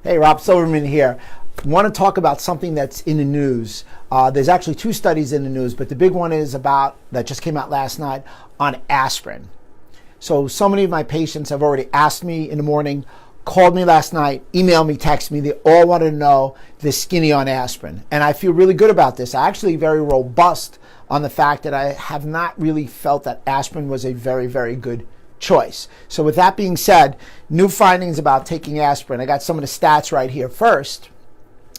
Hey, Rob Silverman here. I want to talk about something that's in the news. There's actually two studies in the news, but the big one is about, that just came out last night, on aspirin. So many of my patients have already asked me in the morning, called me last night, emailed me, texted me. They all wanted to know the skinny on aspirin. And I feel really good about this. I'm actually very robust on the fact that I have not really felt that aspirin was a very, very good choice. So with that being said, new findings about taking aspirin. I got some of the stats right here. First,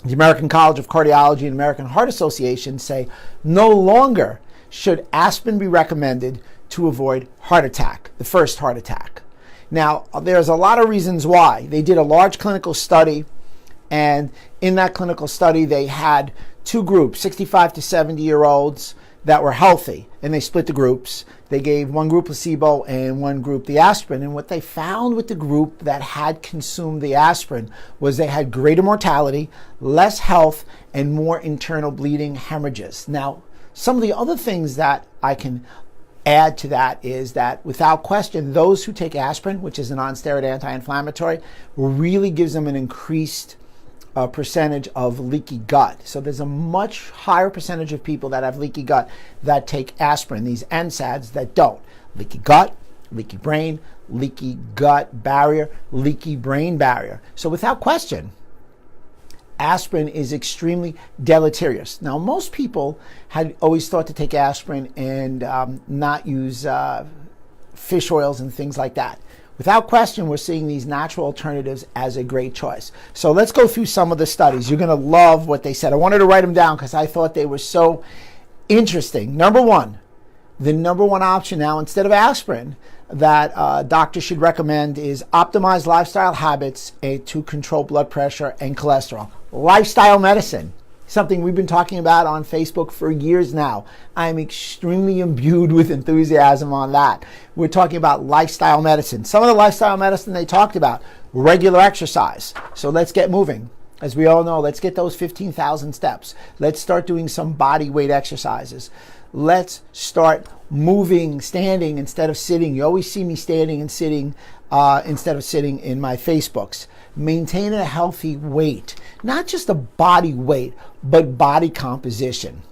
the American College of Cardiology and American Heart Association say no longer should aspirin be recommended to avoid heart attack, the first heart attack. Now, there's a lot of reasons why. They did a large clinical study, and in that clinical study, they had two groups, 65 to 70-year-olds that were healthy, and they split the groups. They gave one group placebo and one group the aspirin, and what they found with the group that had consumed the aspirin was they had greater mortality, less health, and more internal bleeding hemorrhages. Now, some of the other things that I can add to that is that, without question, those who take aspirin, which is a non-steroid anti-inflammatory, really gives them an increased percentage of leaky gut. So there's a much higher percentage of people that have leaky gut that take aspirin, these NSAIDs that don't. Leaky gut, leaky brain, leaky gut barrier, leaky brain barrier. So without question, aspirin is extremely deleterious. Now, most people had always thought to take aspirin and not use fish oils and things like that. Without question, we're seeing these natural alternatives as a great choice. So let's go through some of the studies. You're going to love what they said. I wanted to write them down because I thought they were so interesting. Number one, the number one option now, instead of aspirin, that doctors should recommend is optimized lifestyle habits to control blood pressure and cholesterol. Lifestyle medicine, something we've been talking about on Facebook for years now. I'm extremely imbued with enthusiasm on that. We're talking about lifestyle medicine. Some of the lifestyle medicine they talked about, regular exercise. So let's get moving. As we all know, let's get those 15,000 steps. Let's start doing some body weight exercises. Let's start moving, standing instead of sitting. You always see me standing and sitting instead of sitting in my Facebooks. Maintain a healthy weight, not just a body weight, but body composition.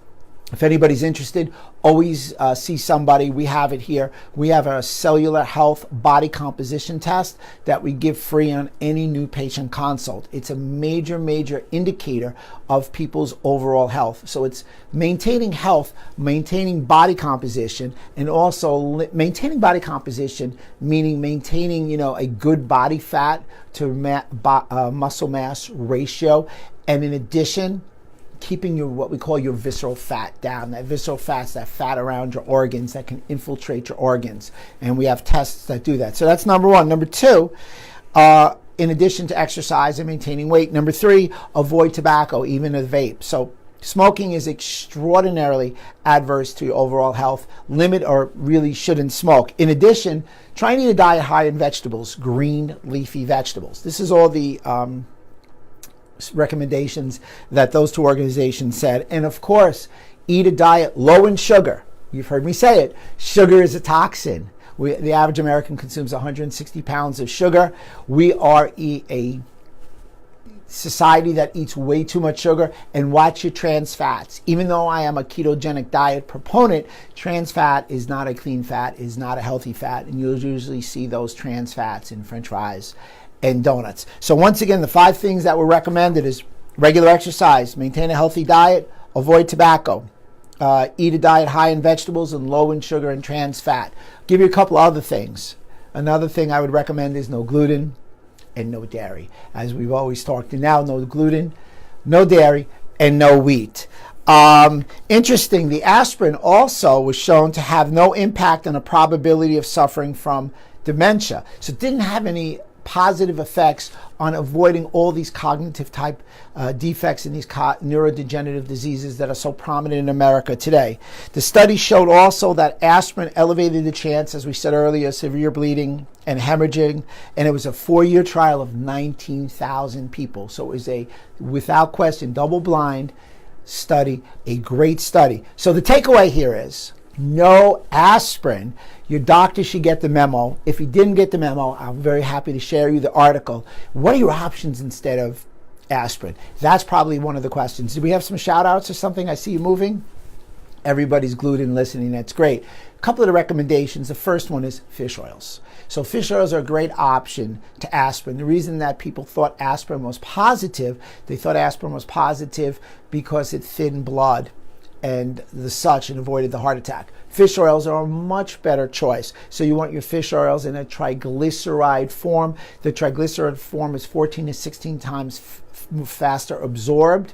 If anybody's interested, always see somebody. We have it here. We have a cellular health body composition test that we give free on any new patient consult. It's a major, major indicator of people's overall health. So it's maintaining health, maintaining body composition, and also maintaining body composition, meaning maintaining, a good body fat to muscle mass ratio. And in addition, keeping your, what we call your visceral fat down. That visceral fat's that fat around your organs that can infiltrate your organs. And we have tests that do that. So that's number one. Number two, in addition to exercise and maintaining weight. Number three, avoid tobacco, even a vape. So smoking is extraordinarily adverse to your overall health. Limit or really shouldn't smoke. In addition, try and eat a diet high in vegetables, green leafy vegetables. This is all the recommendations that those two organizations said. And of course, eat a diet low in sugar. You've heard me say it. Sugar is a toxin. The average American consumes 160 pounds of sugar. We are a society that eats way too much sugar. And watch your trans fats. Even though I am a ketogenic diet proponent, trans fat is not a clean fat, is not a healthy fat. And you'll usually see those trans fats in French fries and donuts. So once again, the 5 things that were recommended is regular exercise, maintain a healthy diet, avoid tobacco, eat a diet high in vegetables and low in sugar and trans fat. Give you a couple other things. Another thing I would recommend is no gluten and no dairy. As we've always talked, and now no gluten, no dairy, and no wheat. Interesting, the aspirin also was shown to have no impact on the probability of suffering from dementia. So it didn't have any positive effects on avoiding all these cognitive type defects and these neurodegenerative diseases that are so prominent in America today. The study showed also that aspirin elevated the chance, as we said earlier, severe bleeding and hemorrhaging, and it was a 4-year trial of 19,000 people. So it was a, without question, double-blind study, a great study. So the takeaway here is, no aspirin, your doctor should get the memo. If he didn't get the memo, I'm very happy to share you the article. What are your options instead of aspirin? That's probably one of the questions. Do we have some shout outs or something? I see you moving. Everybody's glued in listening. That's great. A couple of the recommendations. The first one is fish oils. So fish oils are a great option to aspirin. The reason that people thought aspirin was positive, they thought aspirin was positive because it thinned blood and the such and avoided the heart attack. Fish oils are a much better choice. So you want your fish oils in a triglyceride form. The triglyceride form is 14 to 16 times faster absorbed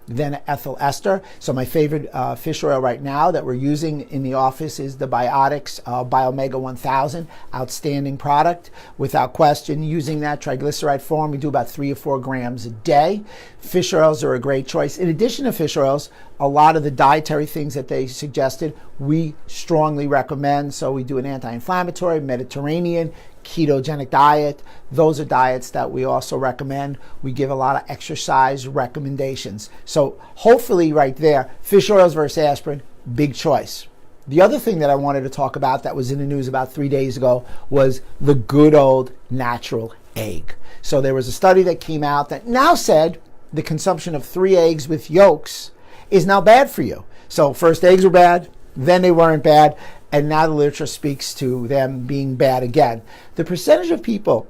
than ethyl ester. So my favorite fish oil right now that we're using in the office is the Biotics Biomega 1000. Outstanding product, without question. Using that triglyceride form, we do about 3 or 4 grams a day. Fish oils are a great choice. In addition to fish oils, a lot of the dietary things that they suggested, we strongly recommend. So we do an anti-inflammatory, Mediterranean, ketogenic diet. Those are diets that we also recommend. We give a lot of exercise recommendations. So hopefully right there, fish oils versus aspirin, big choice. The other thing that I wanted to talk about that was in the news about 3 days ago was the good old natural egg. So there was a study that came out that now said the consumption of 3 eggs with yolks is now bad for you. So first eggs were bad, then they weren't bad, and now the literature speaks to them being bad again. The percentage of people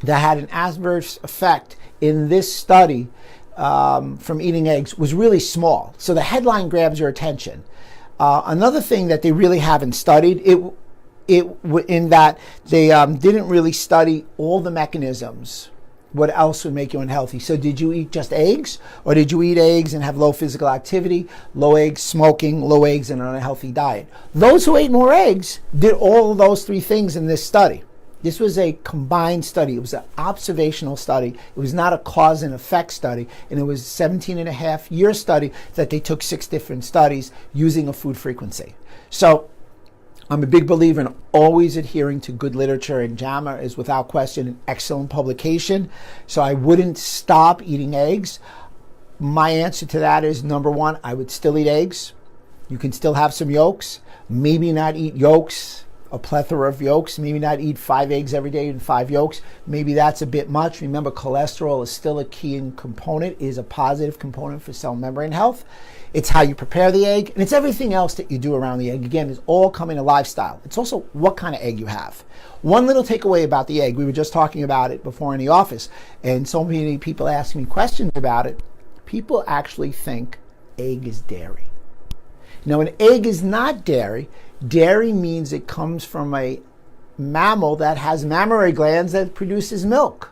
that had an adverse effect in this study from eating eggs was really small. So the headline grabs your attention. Another thing that they really haven't studied, in that they didn't really study all the mechanisms. What else would make you unhealthy? So did you eat just eggs? Or did you eat eggs and have low physical activity, low eggs, smoking, low eggs, and an unhealthy diet? Those who ate more eggs did all of those 3 things in this study. This was a combined study. It was an observational study. It was not a cause and effect study. And it was a 17.5-year study that they took 6 different studies using a food frequency. So I'm a big believer in always adhering to good literature, and JAMA is without question an excellent publication. So I wouldn't stop eating eggs. My answer to that is, number one, I would still eat eggs. You can still have some yolks. Maybe not eat yolks, a plethora of yolks. Maybe not eat 5 eggs every day and 5 yolks. Maybe that's a bit much. Remember, cholesterol is still a key component, is a positive component for cell membrane health. It's how you prepare the egg, and it's everything else that you do around the egg. Again, it's all coming to lifestyle. It's also what kind of egg you have. One little takeaway about the egg, we were just talking about it before in the office, and so many people ask me questions about it. People actually think egg is dairy. Now, an egg is not dairy. Dairy means it comes from a mammal that has mammary glands that produces milk.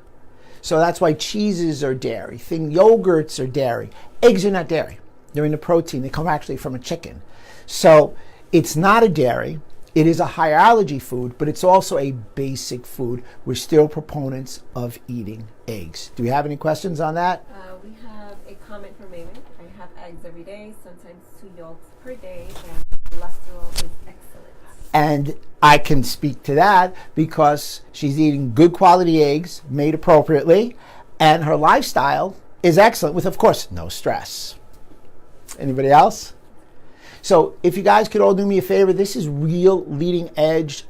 So that's why cheeses are dairy. Yogurts are dairy. Eggs are not dairy. They're in the protein. They come actually from a chicken. So it's not a dairy. It is a high-allergy food, but it's also a basic food. We're still proponents of eating eggs. Do we have any questions on that? We have a comment from Amy. I have eggs every day, sometimes 2 yolks per day, and cholesterol is excellent. And I can speak to that because she's eating good quality eggs made appropriately, and her lifestyle is excellent with, of course, no stress. Anybody else? So if you guys could all do me a favor, this is real leading edge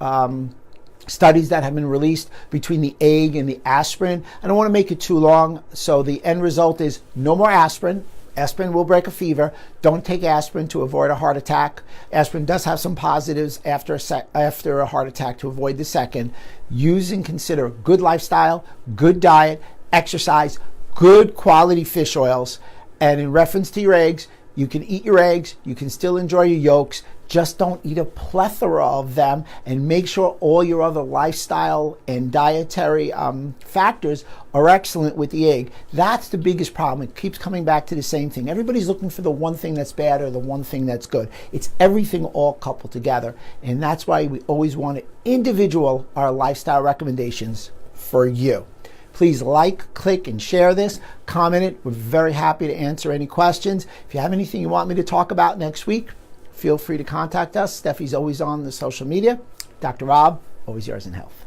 studies that have been released between the egg and the aspirin. I don't want to make it too long. So the end result is no more aspirin. Aspirin will break a fever. Don't take aspirin to avoid a heart attack. Aspirin does have some positives after a heart attack to avoid the second. Use and consider good lifestyle, good diet, exercise, good quality fish oils. And in reference to your eggs, you can eat your eggs, you can still enjoy your yolks, just don't eat a plethora of them, and make sure all your other lifestyle and dietary factors are excellent with the egg. That's the biggest problem. It keeps coming back to the same thing. Everybody's looking for the one thing that's bad or the one thing that's good. It's everything all coupled together, and that's why we always want to individual our lifestyle recommendations for you. Please like, click, and share this. Comment it. We're very happy to answer any questions. If you have anything you want me to talk about next week, feel free to contact us. Steffi's always on the social media. Dr. Rob, always yours in health.